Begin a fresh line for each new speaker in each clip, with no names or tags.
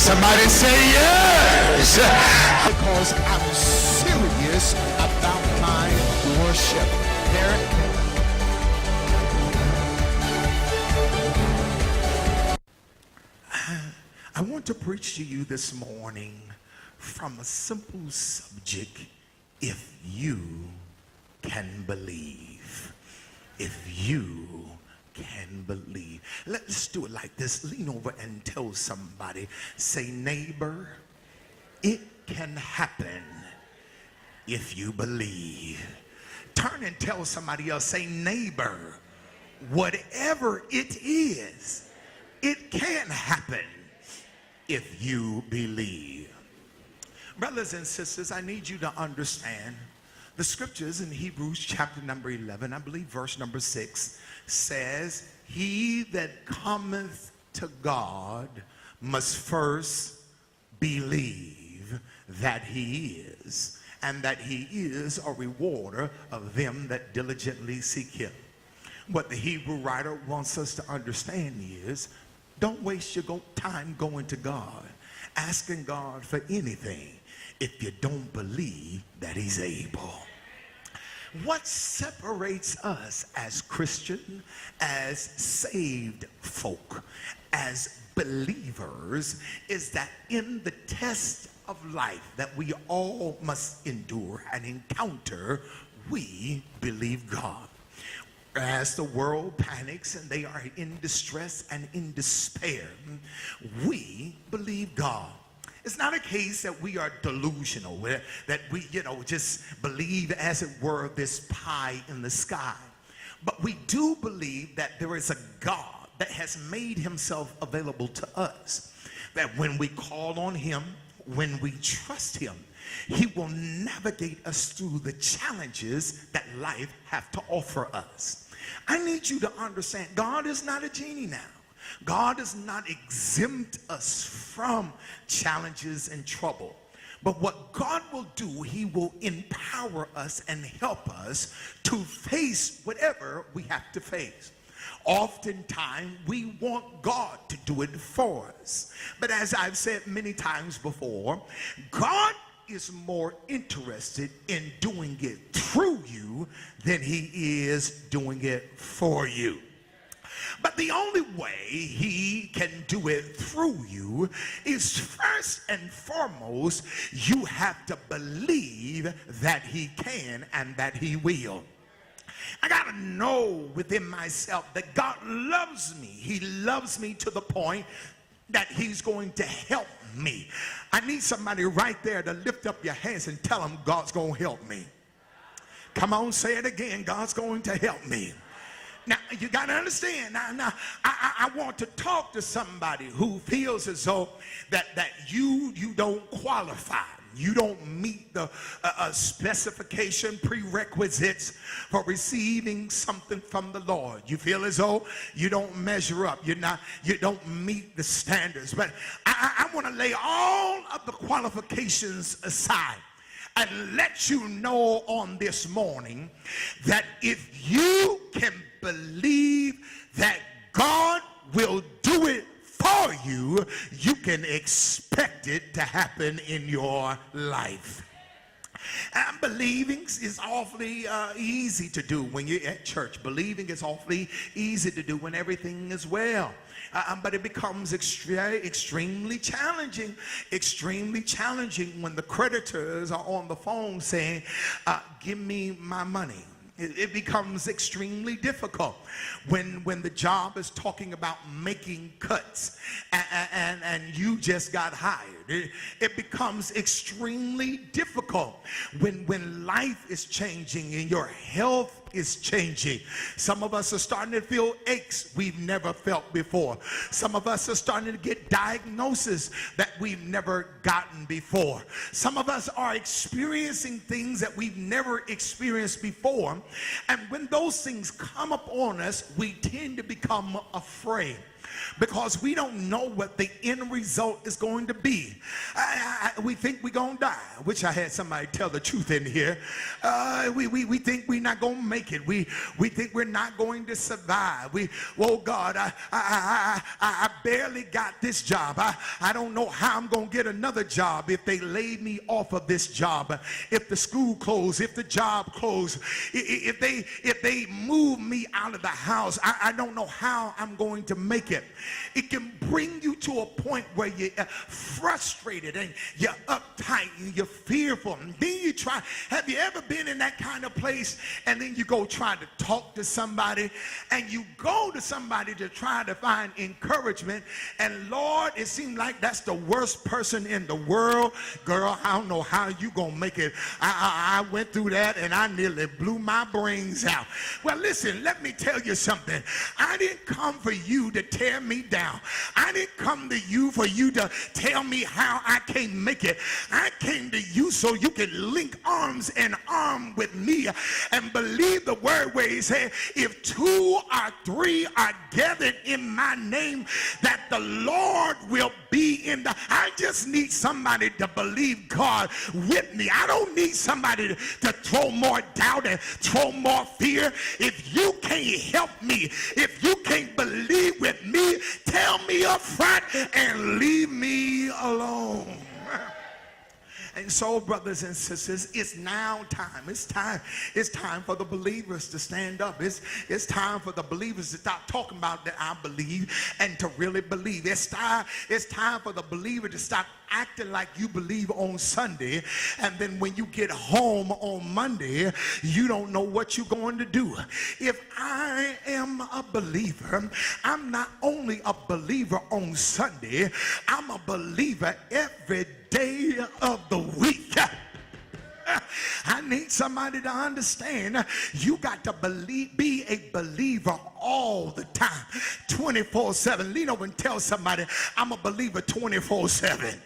Somebody say yes. Because I'm serious about my worship. I want to preach to you this morning from a simple subject: if you can believe. If you can believe. Let's do it like this. Lean over and tell somebody, say, neighbor, it can happen if you believe. Turn and tell somebody else, say, neighbor, whatever it is, it can happen if you believe. Brothers and sisters, I need you to understand the scriptures in Hebrews chapter number 11, I believe verse number 6, says, he that cometh to God must first believe that he is, and that he is a rewarder of them that diligently seek him. What the Hebrew writer wants us to understand is, don't waste your time going to God, asking God for anything, if you don't believe that he's able. What separates us as Christian, as saved folk, as believers, is that in the test of life that we all must endure and encounter, we believe God. As the world panics and they are in distress and in despair, we believe God. It's not a case that we are delusional, that we, just believe, as it were, this pie in the sky. But we do believe that there is a God that has made himself available to us, that when we call on him, when we trust him, he will navigate us through the challenges that life have to offer us. I need you to understand, God is not a genie now. God does not exempt us from challenges and trouble. But what God will do, he will empower us and help us to face whatever we have to face. Oftentimes, we want God to do it for us. But as I've said many times before, God is more interested in doing it through you than he is doing it for you. But the only way he can do it through you is, first and foremost, you have to believe that he can and that he will. I got to know within myself that God loves me. He loves me to the point that he's going to help me. I need somebody right there to lift up your hands and tell them, God's going to help me. Come on, say it again. God's going to help me. Now, you got to understand, now I want to talk to somebody who feels as though that you don't qualify. You don't meet the specification, prerequisites for receiving something from the Lord. You feel as though you don't measure up. You don't meet the standards. But I want to lay all of the qualifications aside and let you know on this morning that if you can believe that God will do it for you, you can expect it to happen in your life. And believing is awfully easy to do when you're at church. Believing is awfully easy to do when everything is well. But it becomes extremely challenging when the creditors are on the phone saying, give me my money. It becomes extremely difficult when the job is talking about making cuts and you just got hired. It becomes extremely difficult when life is changing and your health is changing. Some of us are starting to feel aches we've never felt before. Some of us are starting to get diagnoses that we've never gotten before. Some of us are experiencing things that we've never experienced before. And when those things come up on us, we tend to become afraid. because we don't know what the end result is going to be. We think we're going to die. I wish I had somebody tell the truth in here. We think we're not going to make it. We think we're not going to survive. Oh God, I barely got this job. I don't know how I'm going to get another job if they laid me off of this job, if the school closed, if the job closed, if they move me out of the house. I don't know how I'm going to make it. It can bring you to a point where you're frustrated and you're uptight and you're fearful. And then you try. Have you ever been in that kind of place and then you go try to talk to somebody and you go to somebody to try to find encouragement, and Lord, it seems like that's the worst person in the world. Girl, I don't know how you gonna make it. I went through that and I nearly blew my brains out. Well, listen, let me tell you something. I didn't come for you to tear me down. I didn't come to you for you to tell me how I can't make it. I came to you so you can link arms and arm with me and believe the word where he said, if 2 or 3 are gathered in my name, that the Lord will be in the. I just need somebody to believe God with me. I don't need somebody to throw more doubt and throw more fear. If you can't help me, if you can't believe with me, tell me up front and leave me alone. And so, brothers and sisters, it's now time. It's time for the believers to stand up. It's time for the believers to stop talking about that I believe and to really believe. It's time for the believer to stop acting like you believe on Sunday, and then when you get home on Monday, you don't know what you're going to do. If I am a believer, I'm not only a believer on Sunday, I'm a believer every day of the week. I need somebody to understand you got to be a believer all the time, 24/7. Lean over and tell somebody, I'm a believer 24/7.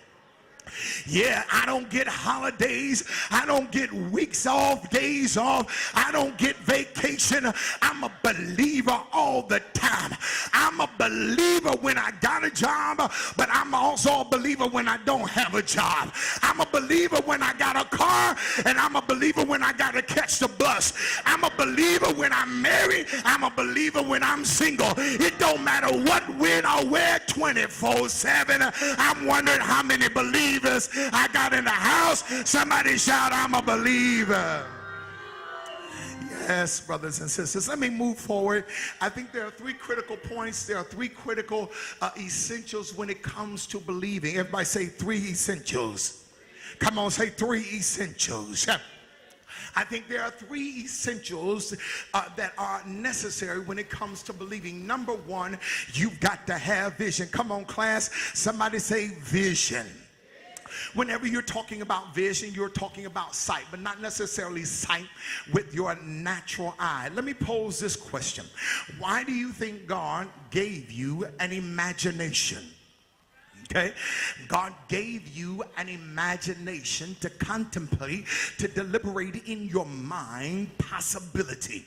Yeah, I don't get holidays. I don't get weeks off, days off. I don't get vacation. I'm a believer all the time. I'm a believer when I got a job, but I'm also a believer when I don't have a job. I'm a believer when I got a car, and I'm a believer when I got to catch the bus. I'm a believer when I'm married. I'm a believer when I'm single. It don't matter what, when, or where, 24/7. I'm wondering how many believers I got in the house. Somebody shout, I'm a believer. Yes, brothers and sisters, let me move forward. I think there are 3 critical points. There are 3 critical essentials when it comes to believing. Everybody say 3 essentials. Come on, say 3 essentials. I think there are 3 essentials that are necessary when it comes to believing. Number 1, you've got to have vision. Come on, class. Somebody say vision. Whenever you're talking about vision, you're talking about sight, but not necessarily sight with your natural eye. Let me pose this question. Why do you think God gave you an imagination? Okay, God gave you an imagination to contemplate, to deliberate in your mind possibility.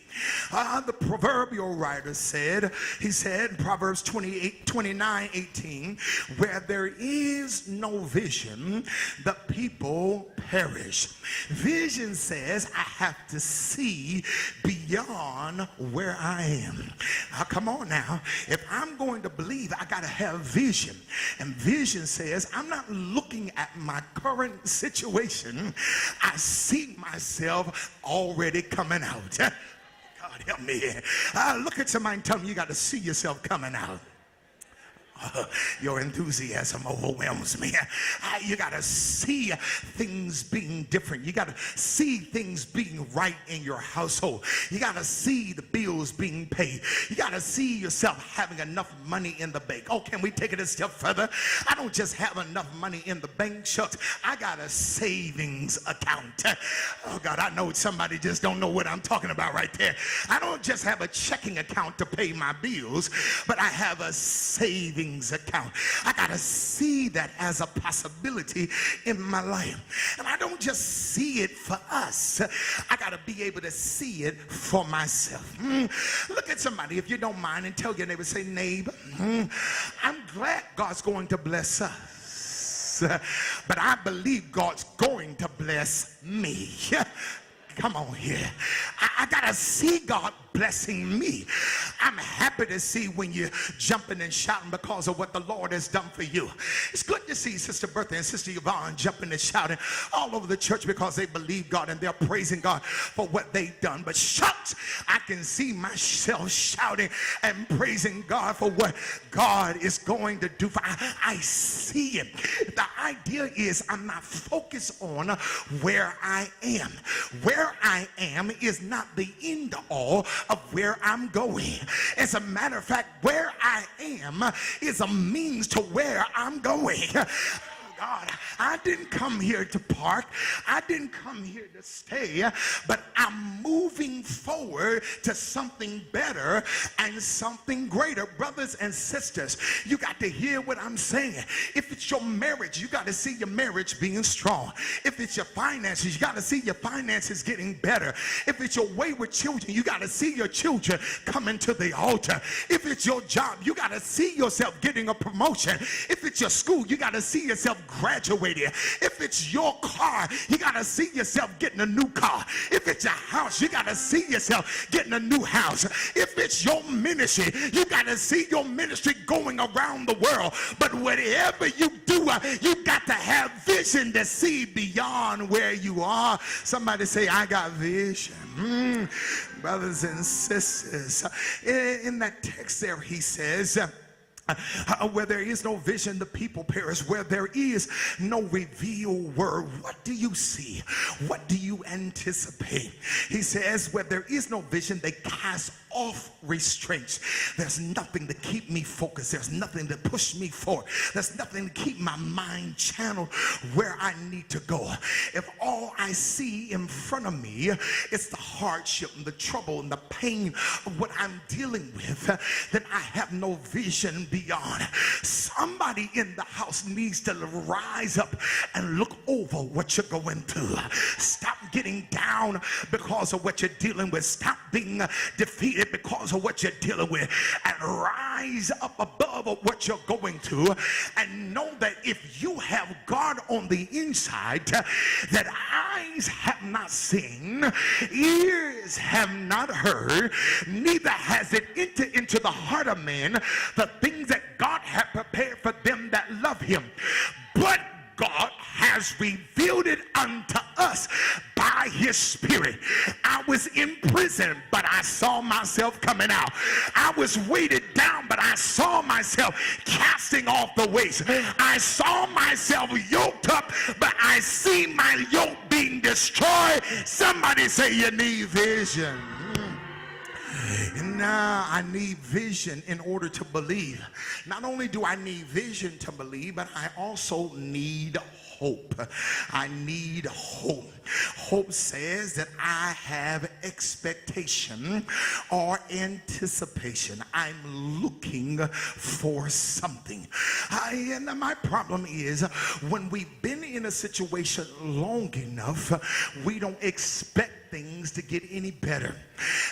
The proverbial writer said, he said in Proverbs 29:18, where there is no vision, the people perish. Vision says I have to see beyond where I am. Come on now, if I'm going to believe, I got to have vision. And vision says I'm not looking at my current situation. I see myself already coming out. God help me. Look at somebody and tell them you got to see yourself coming out. Your enthusiasm overwhelms me. You got to see things being different. You got to see things being right in your household. You got to see the bills being paid. You got to see yourself having enough money in the bank. Oh, can we take it a step further? I don't just have enough money in the bank, shucks. I got a savings account. Oh, God, I know somebody just don't know what I'm talking about right there. I don't just have a checking account to pay my bills, but I have a savings things that count. I got to see that as a possibility in my life. And I don't just see it for us. I got to be able to see it for myself. Look at somebody, if you don't mind, and tell your neighbor, say, neighbor, I'm glad God's going to bless us, but I believe God's going to bless me. Come on here. I gotta see God blessing me. I'm happy to see when you're jumping and shouting because of what the Lord has done for you. It's good to see Sister Bertha and Sister Yvonne jumping and shouting all over the church because they believe God and they're praising God for what they've done. But shucks, I can see myself shouting and praising God for what God is going to do. I see it. The idea is I'm not focused on where I am. Where I am is not the end all of where I'm going. As a matter of fact, where I am is a means to where I'm going. God, I didn't come here to park. I didn't come here to stay, but I'm moving forward to something better and something greater. Brothers and sisters, you got to hear what I'm saying. If it's your marriage, you got to see your marriage being strong. If it's your finances, you got to see your finances getting better. If it's your wayward children, you got to see your children coming to the altar. If it's your job, you got to see yourself getting a promotion. If it's your school, you got to see yourself graduating. If it's your car, you got to see yourself getting a new car. If it's your house, you got to see yourself getting a new house. If it's your ministry, you got to see your ministry going around the world. But whatever you do, you got to have vision to see beyond where you are. Somebody say, I got vision. Brothers and sisters, in that text there, he says, where there is no vision, the people perish. Where there is no revealed word, what do you see? What do you anticipate? He says, where there is no vision, they cast off restraints. There's nothing to keep me focused. There's nothing to push me forward. There's nothing to keep my mind channeled where I need to go. If all I see in front of me is the hardship and the trouble and the pain of what I'm dealing with, then I have no vision beyond. Somebody in the house needs to rise up and look over what you're going through. Stop getting down because of what you're dealing with. Stop being defeated because of what you're dealing with, and rise up above what you're going through, and know that if you have God on the inside, that eyes have not seen, ears have not heard, neither has it entered into the heart of man the things that God had prepared for them that love him. But God has revealed it unto us by his Spirit. I was in prison, but I saw myself coming out. I was weighted down, but I saw myself casting off the weights. I saw myself yoked up, but I see my yoke being destroyed. Somebody say you need vision. And now I need vision in order to believe. Not only do I need vision to believe, but I also need hope. I need hope. Hope says that I have expectation or anticipation. I'm looking for something. And my problem is when we've been in a situation long enough, we don't expect things to get any better.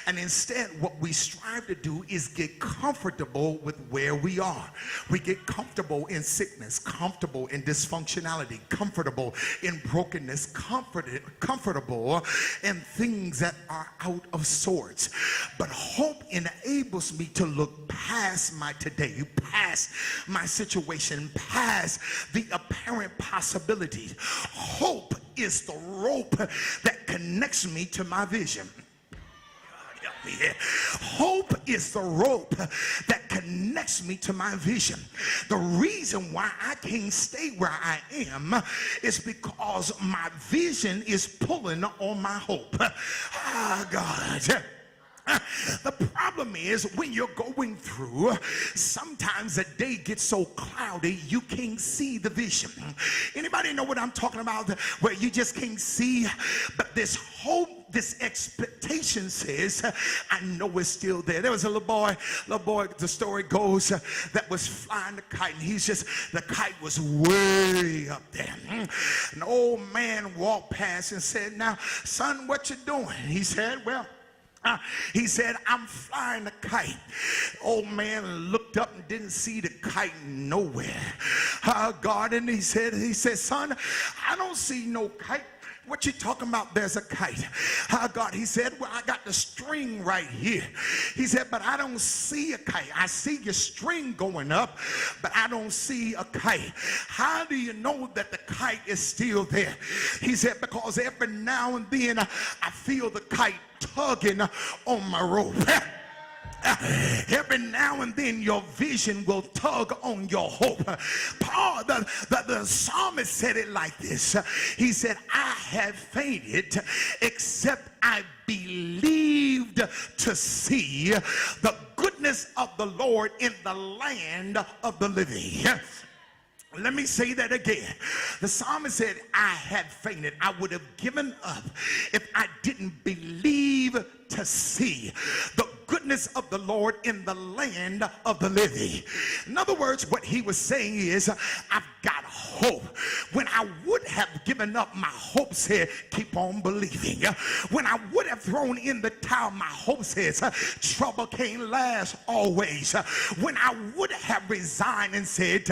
And instead, what we strive to do is get comfortable with where we are. We get comfortable in sickness, comfortable in dysfunctionality, comfortable in brokenness, comfortable in things that are out of sorts. But hope enables me to look past my today, past my situation, past the apparent possibilities. Hope is the rope that connects me to my vision. Hope is the rope that connects me to my vision. The reason why I can't stay where I am is because my vision is pulling on my hope. God. The problem is when you're going through, sometimes the day gets so cloudy you can't see the vision. Anybody know what I'm talking about? Where you just can't see, but this hope this expectation says, I know it's still there. There was a little boy, the story goes, that was flying the kite, and the kite was way up there. An old man walked past and said, now, son, what you doing? He said, well, I'm flying the kite. Old man looked up and didn't see the kite nowhere. God, and he said, son, I don't see no kite. What you talking about? There's a kite. God, he said, well, I got the string right here. He said, but I don't see a kite. I see your string going up, but I don't see a kite. How do you know that the kite is still there? He said, because every now and then I feel the kite tugging on my rope. Every now and then your vision will tug on your hope. Paul, the psalmist said it like this. He said, I have fainted except I believed to see the goodness of the Lord in the land of the living. Let me say that again. The psalmist said, I had fainted. I would have given up if I didn't believe to see the goodness of the Lord in the land of the living. In other words, what he was saying is, I've got hope. When I would have given up, my hope said, keep on believing. When I would have thrown in the towel, my hope says, trouble can't last always. When I would have resigned and said,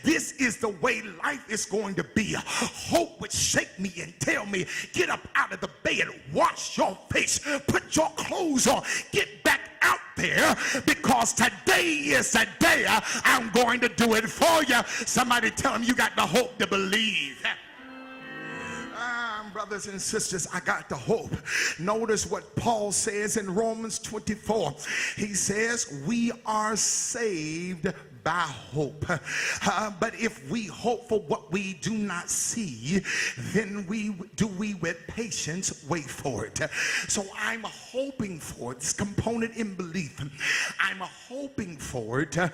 this is the way life is going to be, hope would shake me and tell me, get up out of the bed, wash your face, put your clothes on, get back out there, because today is the day I'm going to do it for you. Somebody tell him you got the hope to believe. Brothers and sisters, I got the hope. Notice what Paul says in Romans 24. He says, we are saved by hope. But if we hope for what we do not see, then we with patience wait for it. So I'm hoping for it. This component in belief. I'm hoping for it, and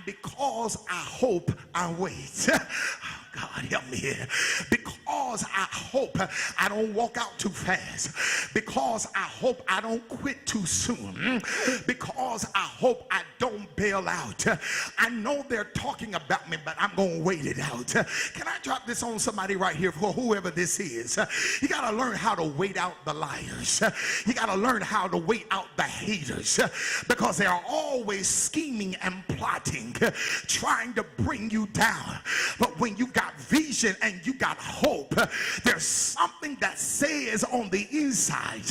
because I hope, I wait. God help me here. Because I hope I don't walk out too fast. Because I hope I don't quit too soon. Because I hope I don't bail out. I know they're talking about me, but I'm going to wait it out. Can I drop this on somebody right here, for whoever this is? You got to learn how to wait out the liars. You got to learn how to wait out the haters, because they are always scheming and plotting, trying to bring you down. But when you got vision and you got hope, there's something that says on the inside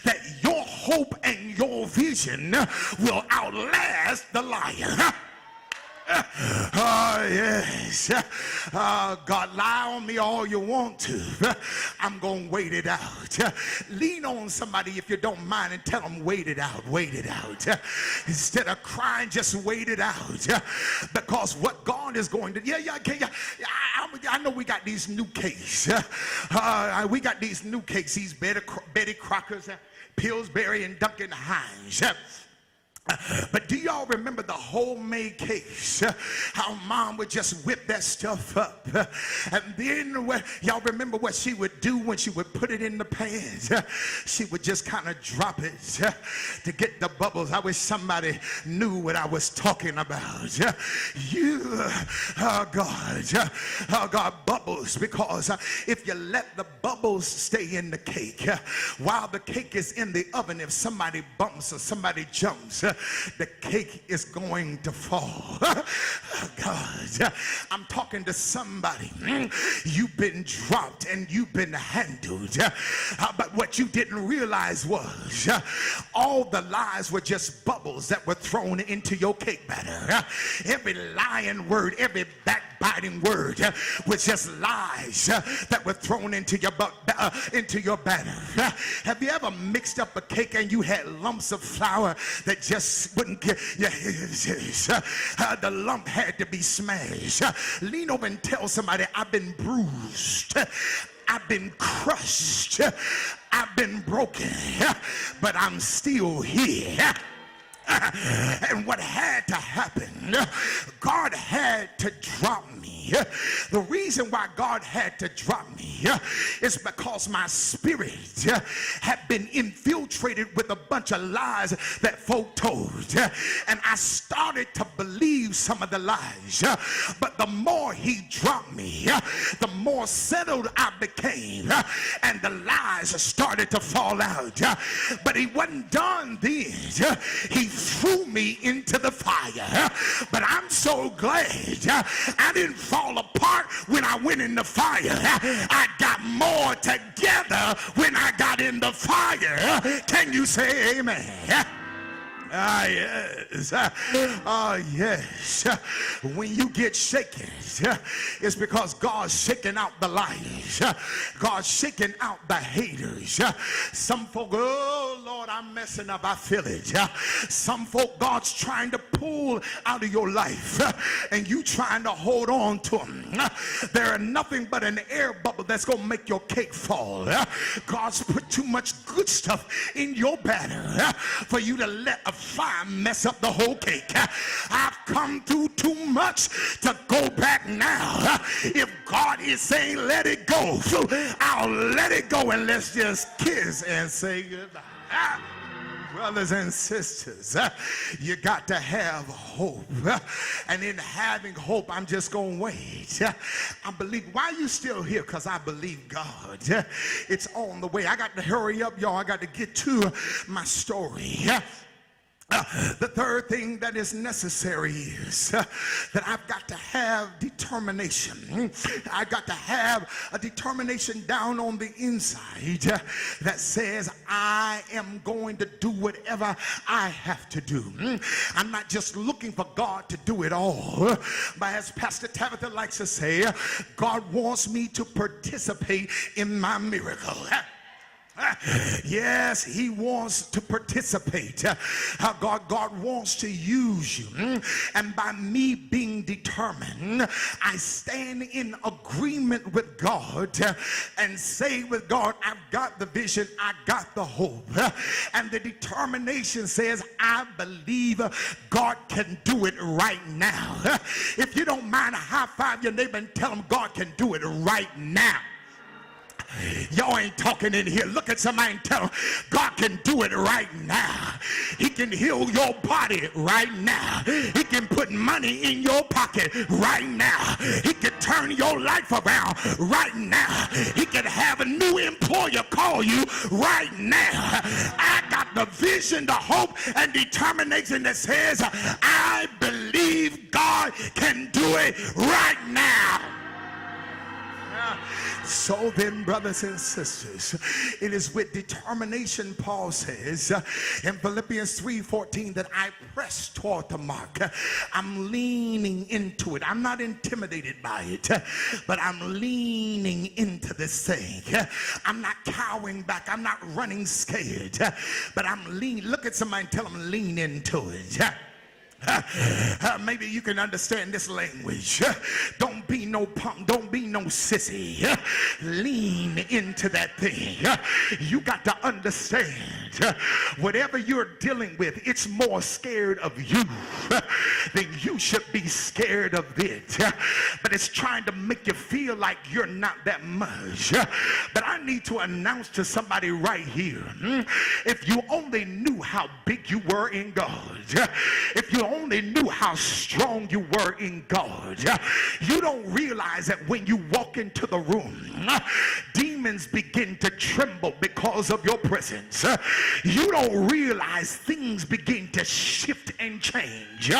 that your hope and your vision will outlast the liar. Oh, yes. God, lie on me all you want to. I'm going to wait it out. Lean on somebody if you don't mind and tell them, wait it out, wait it out. Instead of crying, just wait it out. Because what God is going to, I know we got these new cakes. We got these new cakes, these Betty Crockers, Pillsbury, and Duncan Hines. But do y'all remember the homemade cakes? How mom would just whip that stuff up. And then y'all remember what she would do when she would put it in the pan? She would just kind of drop it to get the bubbles. I wish somebody knew what I was talking about. God, bubbles. Because if you let the bubbles stay in the cake, while the cake is in the oven, if somebody bumps or somebody jumps, the cake is going to fall. God, I'm talking to somebody. You've been dropped and you've been handled, but what you didn't realize was all the lies were just bubbles that were thrown into your cake batter. Every lying word, every backbiting word was just lies that were thrown into your batter. Have you ever mixed up a cake and you had lumps of flour that just wouldn't get, the lump had to be smashed? Lean over and tell somebody, I've been bruised, I've been crushed, I've been broken, but I'm still here. And what had to happen, God had to drop me The reason why God had to drop me is because my spirit had been infiltrated with a bunch of lies that folk told. And I started to believe some of the lies. But the more he dropped me, the more settled I became. And the lies started to fall out. But he wasn't done then. He threw me into the fire. But I'm so glad I didn't fall apart when I went in the fire. I got more together when I got in the fire. Can you say amen? Ah, yes. Ah, yes. When you get shaken, it's because God's shaking out the liars. God's shaking out the haters. Some folk, oh Lord, I'm messing up. I feel it. Some folk, God's trying to pull out of your life, and you trying to hold on to them. They're nothing but an air bubble that's going to make your cake fall. God's put too much good stuff in your batter for you to let a fire mess up the whole cake. I've come through too much to go back now. If God is saying let it go, I'll let it go, and let's just kiss and say goodbye. Brothers and sisters, you got to have hope. And in having hope, I'm just going to wait. I believe. Why are you still here? Because I believe God. It's on the way. I got to hurry up, y'all. I got to get to my story. The third thing that is necessary is that I've got to have determination. I've got to have a determination down on the inside that says I am going to do whatever I have to do. I'm not just looking for God to do it all, but as Pastor Tabitha likes to say, God wants me to participate in my miracle. Yes, he wants to participate. God wants to use you. And by me being determined, I stand in agreement with God and say with God, I've got the vision, I got the hope. And the determination says, I believe God can do it right now. If you don't mind, high five your neighbor and tell him God can do it right now. Y'all ain't talking in here. Look at somebody and tell them God can do it right now. He can heal your body right now. He can put money in your pocket right now. He can turn your life around right now. He can have a new employer call you right now. I got the vision, the hope, and determination that says I believe God can do it right now. So then, brothers and sisters, it is with determination, Paul says in Philippians 3:14, that I press toward the mark. I'm leaning into it. I'm not intimidated by it, but I'm leaning into this thing. I'm not cowering back. I'm not running scared, but I'm leaning. Look at somebody and tell them lean into it. Maybe you can understand this language. Don't be no punk. Don't be no sissy. Lean into that thing. You got to understand whatever you're dealing with, it's more scared of you than you should be scared of it. But it's trying to make you feel like you're not that much. But I need to announce to somebody right here, if you only knew how big you were in God, if you only knew how strong you were in God, you don't realize that when you walk into the room, demons begin to tremble because of your presence. You don't realize things begin to shift and change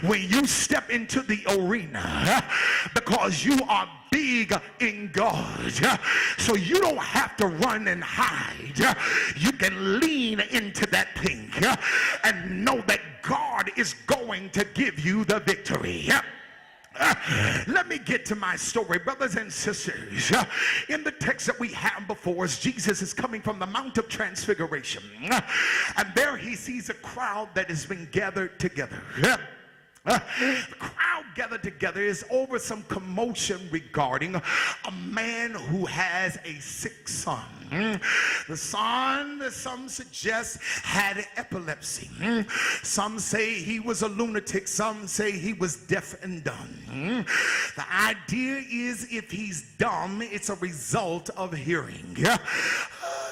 when you step into the arena, because you are big in God. So you don't have to run and hide. You can lean into that thing and know that God is going to give you the victory. Let me get to my story, brothers and sisters. In the text that we have before us, Jesus is coming from the Mount of Transfiguration, and there he sees a crowd that has been gathered together. The crowd gathered together is over some commotion regarding a man who has a sick son. The son, some suggest, had epilepsy. Some say he was a lunatic. Some say he was deaf and dumb. The idea is if he's dumb, it's a result of hearing.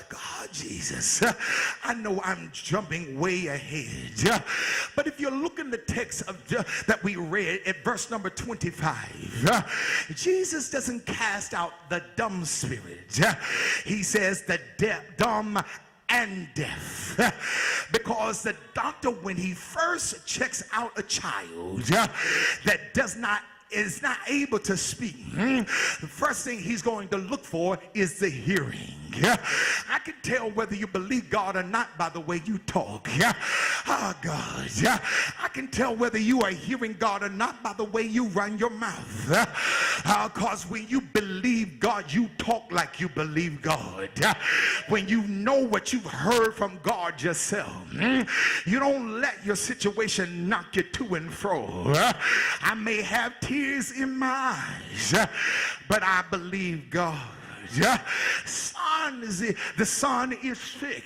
God, Jesus, I know I'm jumping way ahead, but if you look in the text that we read at verse number 25, Jesus doesn't cast out the dumb spirit. He says the dumb and deaf, because the doctor, when he first checks out a child that is not able to speak, the first thing he's going to look for is the hearing. I can tell whether you believe God or not by the way you talk. Oh God, I can tell whether you are hearing God or not by the way you run your mouth. Because when you believe God, you talk like you believe God. When you know what you've heard from God yourself, you don't let your situation knock you to and fro. I may have tears in my eyes, but I believe God. The son is sick.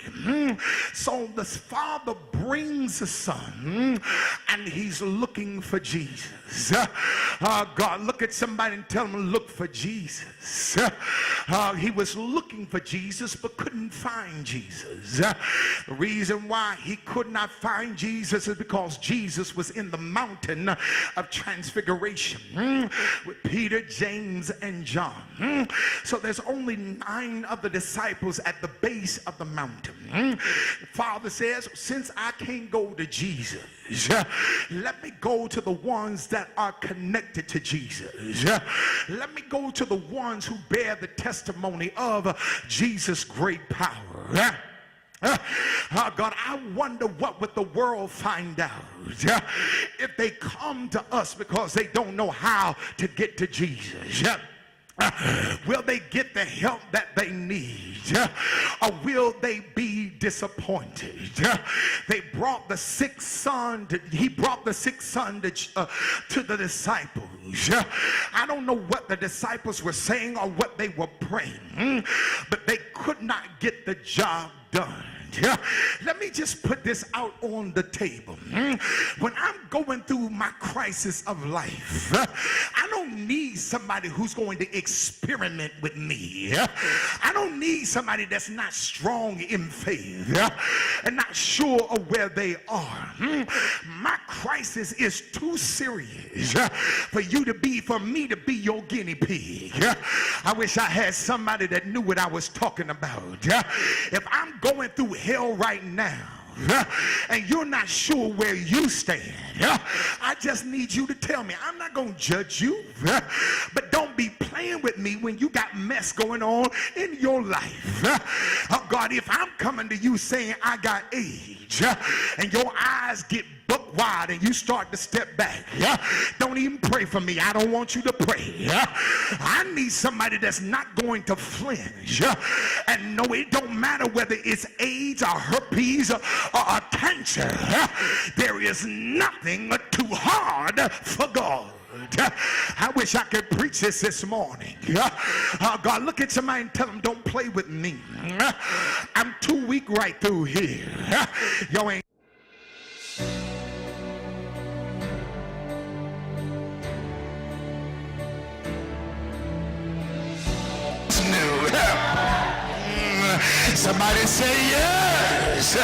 So the father brings the son, and he's looking for Jesus. God, look at somebody and tell him, look for Jesus. He was looking for Jesus but couldn't find Jesus. The reason why he could not find Jesus is because Jesus was in the mountain of transfiguration with Peter, James, and John. So there's only 9 of the disciples at the base of the mountain. The Father says, since I can't go to Jesus, let me go to the ones that are connected to Jesus. Let me go to the ones who bear the testimony of Jesus' great power. God, I wonder what would the world find out if they come to us because they don't know how to get to Jesus. Will they get the help that they need, or will they be disappointed? They brought the sick son he brought the sick son to the disciples. I don't know what the disciples were saying or what they were praying, but they could not get the job done. Let me just put this out on the table. When I'm going through my crisis of life, I don't need somebody who's going to experiment with me. I don't need somebody that's not strong in faith and not sure of where they are. My crisis is too serious for me to be your guinea pig. I wish I had somebody that knew what I was talking about. If I'm going through hell right now and you're not sure where you stand, I just need you to tell me. I'm not going to judge you, but don't be playing with me when you got mess going on in your life. Oh God, if I'm coming to you saying I got age and your eyes get book wide and you start to step back, don't even pray for me. I don't want you to pray. I need somebody that's not going to flinch and know it don't matter whether it's AIDS or herpes or cancer. There is nothing too hard for God. I wish I could preach this morning. God, look at somebody and tell them, don't play with me. I'm too weak right through here. Yo ain't Somebody say yes.